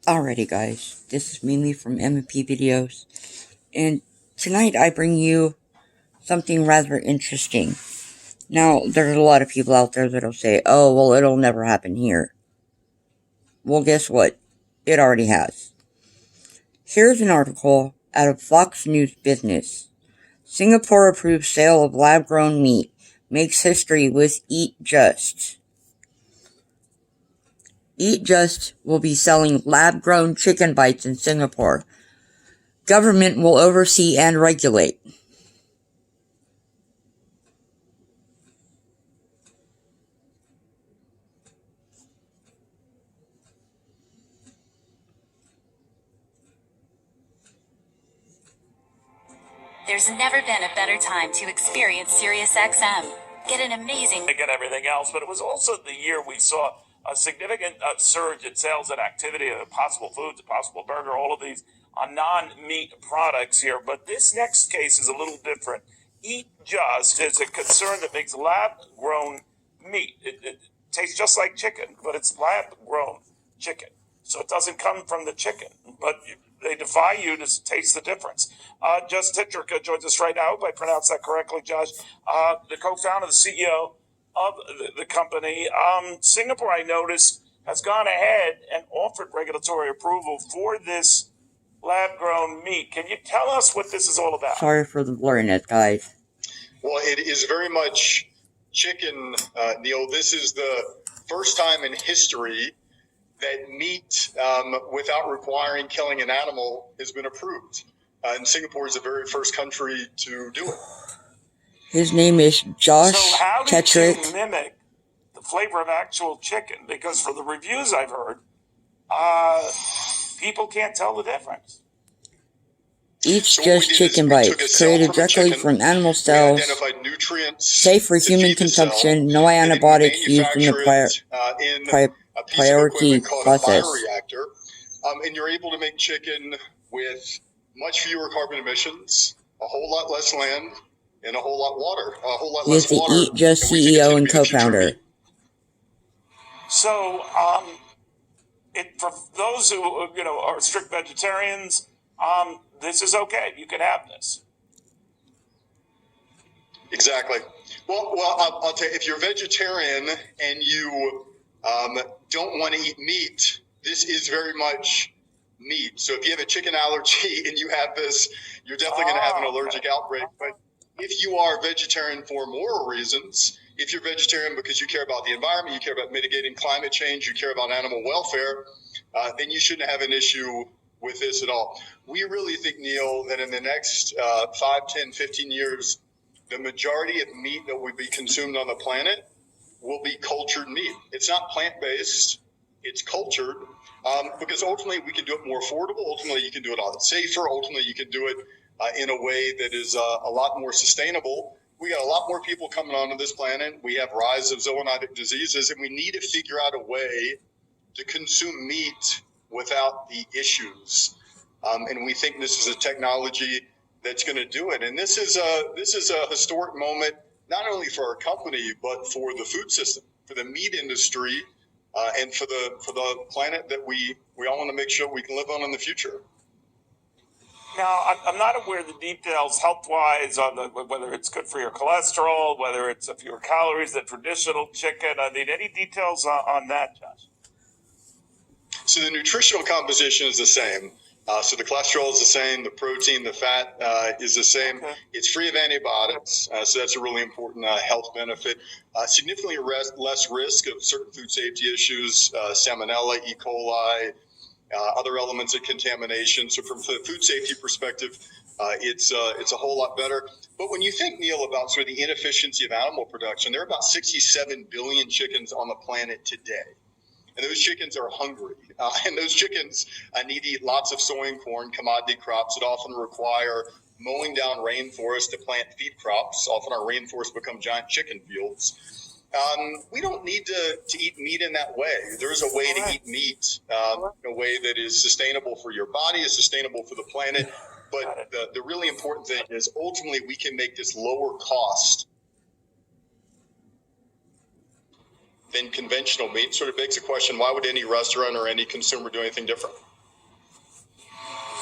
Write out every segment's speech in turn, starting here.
Alrighty guys, this is Mimi from M&P Videos, and tonight I bring you something rather interesting. Now, there's a lot of people out there that'll say, oh, well, it'll never happen here. Well, guess what? It already has. Here's an article out of Fox News Business. Singapore approves sale of lab-grown meat. Makes history with Eat Just. Eat Just will be selling lab-grown chicken bites in Singapore. Government will oversee and regulate. There's never been a better time to experience SiriusXM. Get an amazing... And everything else, but it was also the year we saw a significant surge in sales and activity of Impossible Foods, Impossible Burger, all of these non-meat products here. But this next case is a little different. Eat Just is a concern that makes lab-grown meat. It tastes just like chicken, but it's lab-grown chicken. So it doesn't come from the chicken, but they defy you to taste the difference. Josh Tetrick joins us right now. If I pronounced that correctly, Josh, the co-founder, the CEO of the company. Singapore, I noticed, has gone ahead and offered regulatory approval for this lab-grown meat. Can you tell us what this is all about? Sorry for the blurriness, guys. Well, it is very much chicken, Neil. This is the first time in history that meat, without requiring killing an animal, has been approved. And Singapore is the very first country to do it. His name is Josh So how did Tetrick. you mimic the flavor of actual chicken? Because for the reviews I've heard, people can't tell the difference. Eats Just chicken bites, created directly from animal cells, safe for human consumption, no antibiotics used in the priority process. And you're able to make chicken with much fewer carbon emissions, a whole lot less land, and a whole lot He is the Eat Just CEO and co-founder. So, for those who are strict vegetarians, this is okay. You can have this. Exactly. Well, I'll tell you, if you're vegetarian and you don't want to eat meat, this is very much meat. So if you have a chicken allergy and you have this, you're definitely going to have an allergic outbreak. But if you are vegetarian for moral reasons, if you're vegetarian because you care about the environment, you care about mitigating climate change, you care about animal welfare, then you shouldn't have an issue with this at all. We really think, Neil, that in the next 5, 10, 15 years, the majority of meat that will be consumed on the planet will be cultured meat. It's not plant-based, it's cultured, because ultimately we can do it more affordable. Ultimately, you can do it a lot safer. Ultimately, you can do it in a way that is a lot more sustainable. We got a lot more people coming onto this planet. We have rise of zoonotic diseases, and we need to figure out a way to consume meat without the issues. And we think this is a technology that's going to do it. And this is a historic moment, not only for our company, but for the food system, for the meat industry, and for the planet that we all want to make sure we can live on in the future. Now, I'm not aware of the details health-wise on whether it's good for your cholesterol, whether it's fewer calories than traditional chicken. I mean, any details on that, Josh? So the nutritional composition is the same. So the cholesterol is the same, the protein, the fat is the same. Okay. It's free of antibiotics, so that's a really important health benefit. Significantly less risk of certain food safety issues, salmonella, E. coli, other elements of contamination. So from the food safety perspective, it's a whole lot better. But when you think, Neil, about sort of the inefficiency of animal production, there are about 67 billion chickens on the planet today. And those chickens are hungry. And those chickens need to eat lots of soy and corn, commodity crops that often require mowing down rainforests to plant feed crops. Often our rainforests become giant chicken fields. We don't need to eat meat in that way. There's a way to eat meat in a way that is sustainable for your body, is sustainable for the planet. But the really important thing is ultimately we can make this lower cost than conventional meat. Sort of begs the question, why would any restaurant or any consumer do anything different?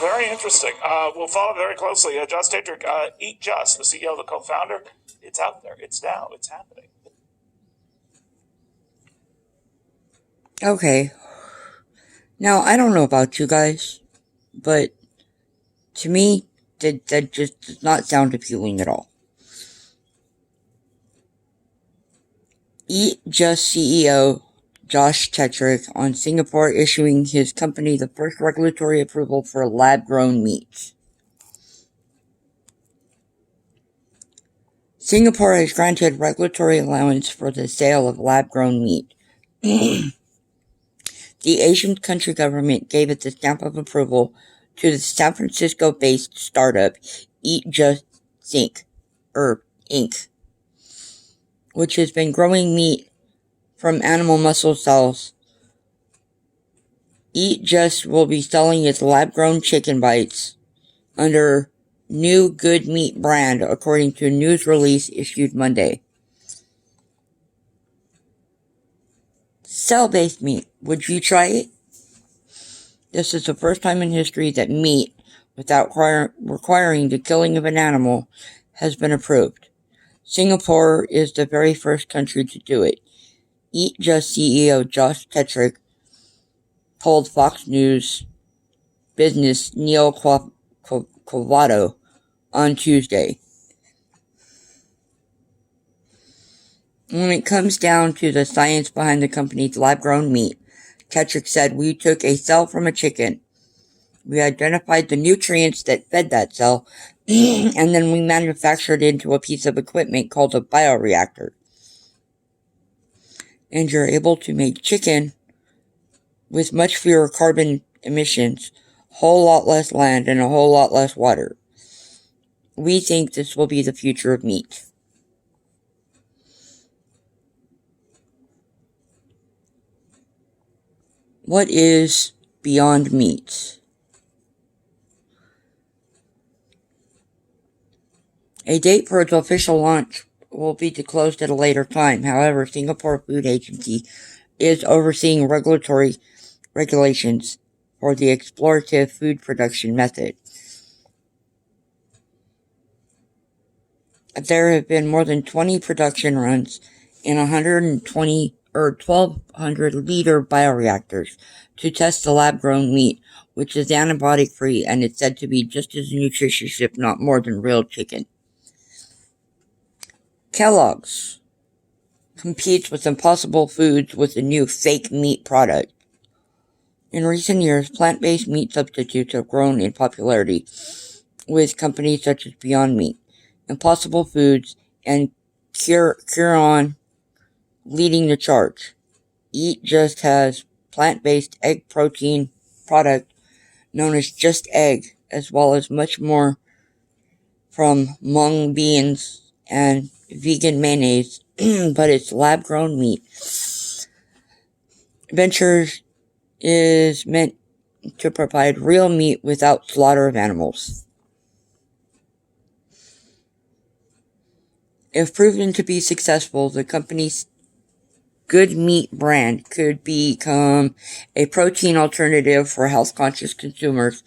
Very interesting. We'll follow very closely. Josh Tatrick, Eat Just, the CEO, the co-founder. It's out there. It's now. It's happening. Okay. Now, I don't know about you guys, but to me, that just does not sound appealing at all. Eat Just CEO Josh Tetrick on Singapore issuing his company the first regulatory approval for lab-grown meats. Singapore has granted regulatory allowance for the sale of lab-grown meat. The Asian country government gave it the stamp of approval to the San Francisco-based startup Eat Just Inc., which has been growing meat from animal muscle cells. Eat Just will be selling its lab-grown chicken bites under new Good Meat brand, according to a news release issued Monday. Cell-based meat. Would you try it? This is the first time in history that meat, without requiring the killing of an animal, has been approved. Singapore is the very first country to do it. Eat Just CEO Josh Tetrick told Fox News business Neil Cavato on Tuesday. When it comes down to the science behind the company's lab-grown meat, Tetrick said, "We took a cell from a chicken. We identified the nutrients that fed that cell, and then we manufactured it into a piece of equipment called a bioreactor. And you're able to make chicken with much fewer carbon emissions, a whole lot less land, and a whole lot less water. We think this will be the future of meat." What is Beyond Meat? A date for its official launch will be disclosed at a later time. However, Singapore Food Agency is overseeing regulatory regulations for the explorative food production method. There have been more than 20 production runs in 1,200-liter bioreactors to test the lab-grown meat, which is antibiotic-free and is said to be just as nutritious, if not more, than real chicken. Kellogg's competes with Impossible Foods with a new fake meat product. In recent years, plant-based meat substitutes have grown in popularity with companies such as Beyond Meat, Impossible Foods, and Curon leading the charge. Eat Just has plant-based egg protein product known as Just Egg, as well as much more from mung beans and vegan mayonnaise, but it's lab-grown meat. Ventures is meant to provide real meat without slaughter of animals. If proven to be successful, the company's Good Meat brand could become a protein alternative for health-conscious consumers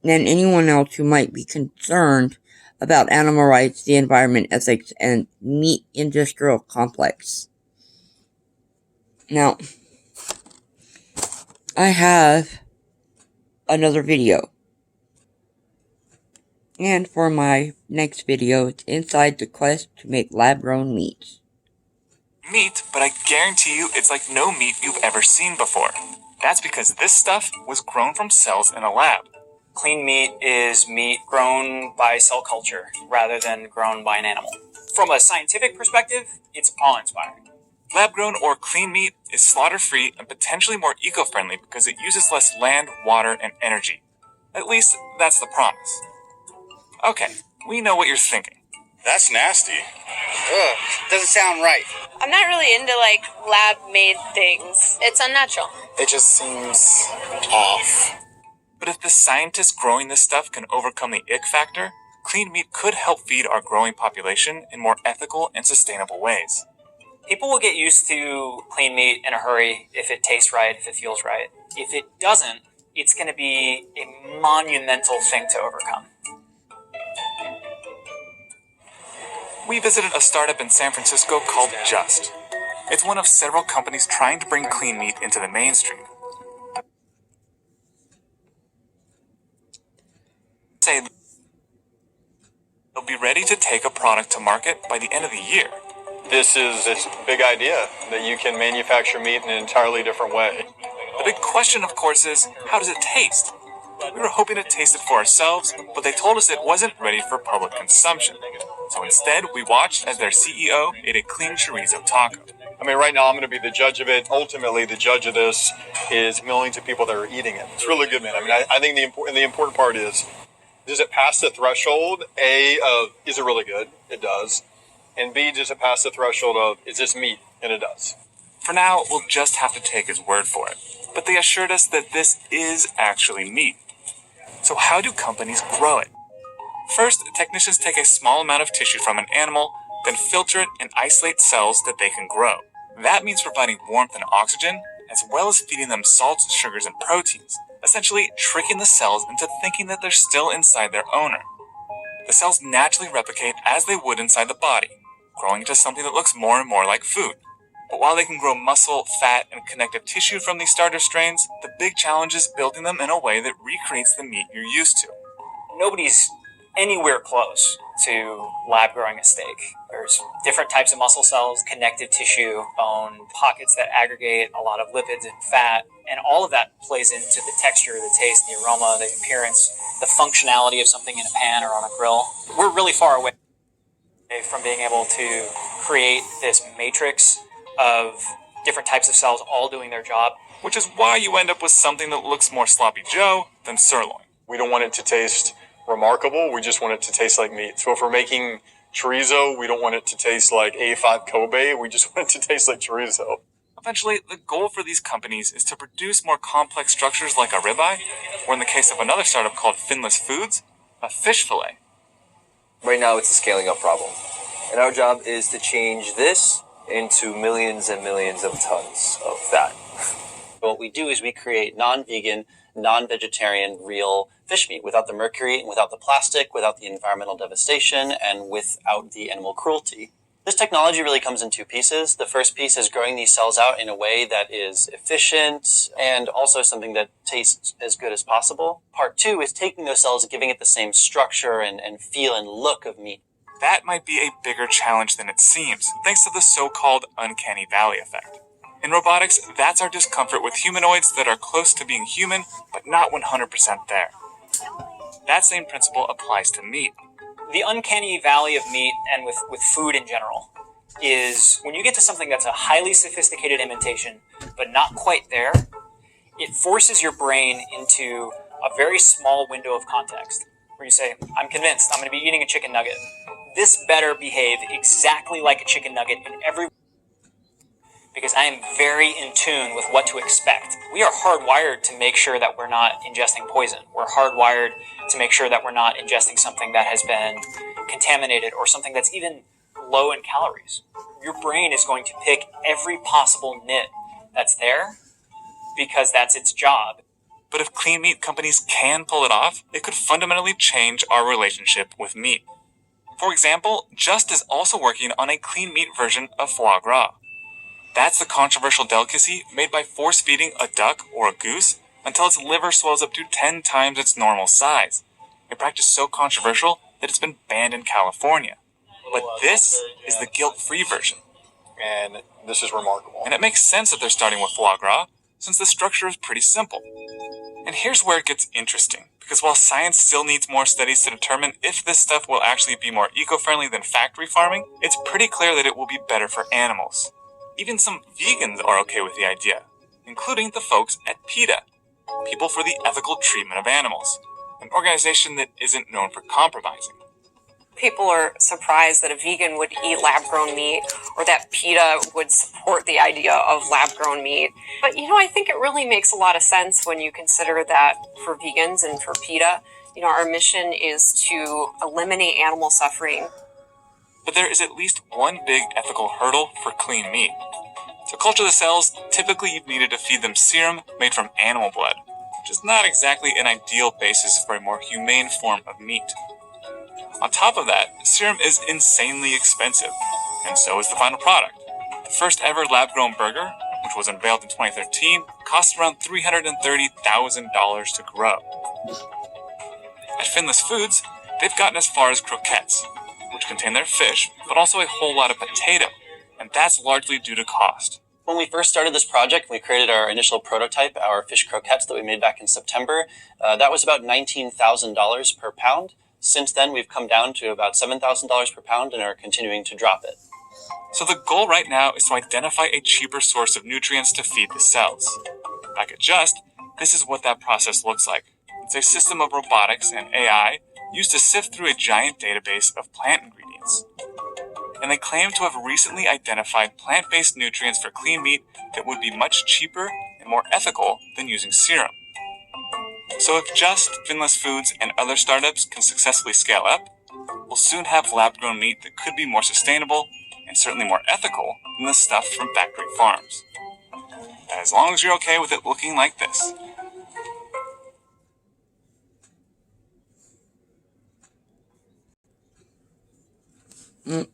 and anyone else who might be concerned about animal rights, the environment, ethics, and meat industrial complex. Now, I have another video. And for my next video, it's inside the quest to make lab-grown meats. Meat, but I guarantee you it's like no meat you've ever seen before. That's because this stuff was grown from cells in a lab. Clean meat is meat grown by cell culture rather than grown by an animal. From a scientific perspective, it's awe-inspiring. Lab-grown or clean meat is slaughter-free and potentially more eco-friendly because it uses less land, water, and energy. At least, that's the promise. Okay, we know what you're thinking. That's nasty. Ugh, doesn't sound right. I'm not really into lab-made things. It's unnatural. It just seems off. But if the scientists growing this stuff can overcome the ick factor, clean meat could help feed our growing population in more ethical and sustainable ways. People will get used to clean meat in a hurry if it tastes right, if it feels right. If it doesn't, it's going to be a monumental thing to overcome. We visited a startup in San Francisco called Just. It's one of several companies trying to bring clean meat into the mainstream. Say they'll be ready to take a product to market by the end of the year. This is a big idea that you can manufacture meat in an entirely different way. The big question, of course, is how does it taste? We were hoping to taste it for ourselves, but they told us it wasn't ready for public consumption. So instead, we watched as their CEO ate a clean chorizo taco. I mean, right now I'm going to be the judge of it. Ultimately, the judge of this is millions of people that are eating it. It's really good, man. I mean, I think the important part is, does it pass the threshold, A, of is it really good? It does. And B, does it pass the threshold of is this meat? And it does. For now, we'll just have to take his word for it. But they assured us that this is actually meat. So how do companies grow it? First, technicians take a small amount of tissue from an animal, then filter it and isolate cells that they can grow. That means providing warmth and oxygen, as well as feeding them salts, sugars, and proteins, essentially tricking the cells into thinking that they're still inside their owner. The cells naturally replicate as they would inside the body, growing into something that looks more and more like food. But while they can grow muscle, fat, and connective tissue from these starter strains, the big challenge is building them in a way that recreates the meat you're used to. Nobody's anywhere close to lab growing a steak. There's different types of muscle cells, connective tissue, bone, pockets that aggregate a lot of lipids and fat, and all of that plays into the texture, the taste, the aroma, the appearance, the functionality of something in a pan or on a grill. We're really far away from being able to create this matrix of different types of cells all doing their job. Which is why you end up with something that looks more sloppy Joe than sirloin. We don't want it to taste remarkable. We just want it to taste like meat. So if we're making chorizo, we don't want it to taste like A5 Kobe. We just want it to taste like chorizo. Eventually, the goal for these companies is to produce more complex structures like a ribeye, or in the case of another startup called Finless Foods, a fish fillet. Right now, it's a scaling up problem. And our job is to change this into millions and millions of tons of fat. What we do is we create non-vegan, non-vegetarian, real fish meat without the mercury, without the plastic, without the environmental devastation, and without the animal cruelty. This technology really comes in two pieces. The first piece is growing these cells out in a way that is efficient and also something that tastes as good as possible. Part two is taking those cells and giving it the same structure and feel and look of meat. That might be a bigger challenge than it seems, thanks to the so-called uncanny valley effect. In robotics, that's our discomfort with humanoids that are close to being human, but not 100% there. That same principle applies to meat. The uncanny valley of meat, and with food in general, is when you get to something that's a highly sophisticated imitation, but not quite there, it forces your brain into a very small window of context, where you say, I'm convinced I'm going to be eating a chicken nugget. This better behave exactly like a chicken nugget in every way, because I am very in tune with what to expect. We are hardwired to make sure that we're not ingesting poison. We're hardwired to make sure that we're not ingesting something that has been contaminated or something that's even low in calories. Your brain is going to pick every possible nit that's there because that's its job. But if clean meat companies can pull it off, it could fundamentally change our relationship with meat. For example, Just is also working on a clean meat version of foie gras. That's the controversial delicacy made by force-feeding a duck or a goose until its liver swells up to 10 times its normal size. A practice so controversial that it's been banned in California. But this is the guilt-free version. And this is remarkable. And it makes sense that they're starting with foie gras, since the structure is pretty simple. And here's where it gets interesting, because while science still needs more studies to determine if this stuff will actually be more eco-friendly than factory farming, it's pretty clear that it will be better for animals. Even some vegans are okay with the idea, including the folks at PETA, People for the Ethical Treatment of Animals, an organization that isn't known for compromising. People are surprised that a vegan would eat lab-grown meat or that PETA would support the idea of lab-grown meat. But, I think it really makes a lot of sense when you consider that for vegans and for PETA, our mission is to eliminate animal suffering. But there is at least one big ethical hurdle for clean meat. To culture the cells, typically you've needed to feed them serum made from animal blood. which is not exactly an ideal basis for a more humane form of meat. On top of that, serum is insanely expensive, and so is the final product. The first ever lab-grown burger, which was unveiled in 2013, cost around $330,000 to grow. At Finless Foods, they've gotten as far as croquettes, which contain their fish, but also a whole lot of potato, and that's largely due to cost. When we first started this project, we created our initial prototype, our fish croquettes that we made back in September. That was about $19,000 per pound. Since then, we've come down to about $7,000 per pound and are continuing to drop it. So the goal right now is to identify a cheaper source of nutrients to feed the cells. Back at Just, this is what that process looks like. It's a system of robotics and AI used to sift through a giant database of plant ingredients. And they claim to have recently identified plant-based nutrients for clean meat that would be much cheaper and more ethical than using serum. So if Just, Finless Foods, and other startups can successfully scale up, we'll soon have lab-grown meat that could be more sustainable and certainly more ethical than the stuff from factory farms. As long as you're okay with it looking like this.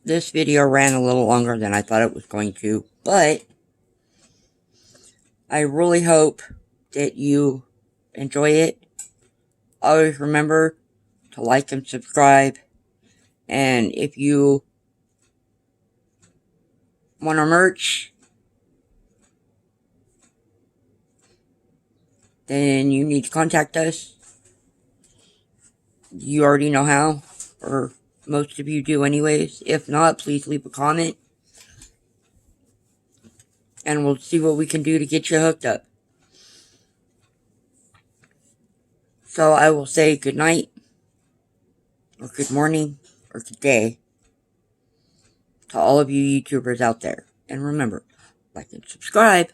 This video ran a little longer than I thought it was going to, but I really hope that you enjoy it. Always remember to like and subscribe, and if you want our merch, then you need to contact us. You already know how, or most of you do anyways. If not, please leave a comment, and we'll see what we can do to get you hooked up. So I will say good night, or good morning, or good day to all of you YouTubers out there. And remember, like and subscribe.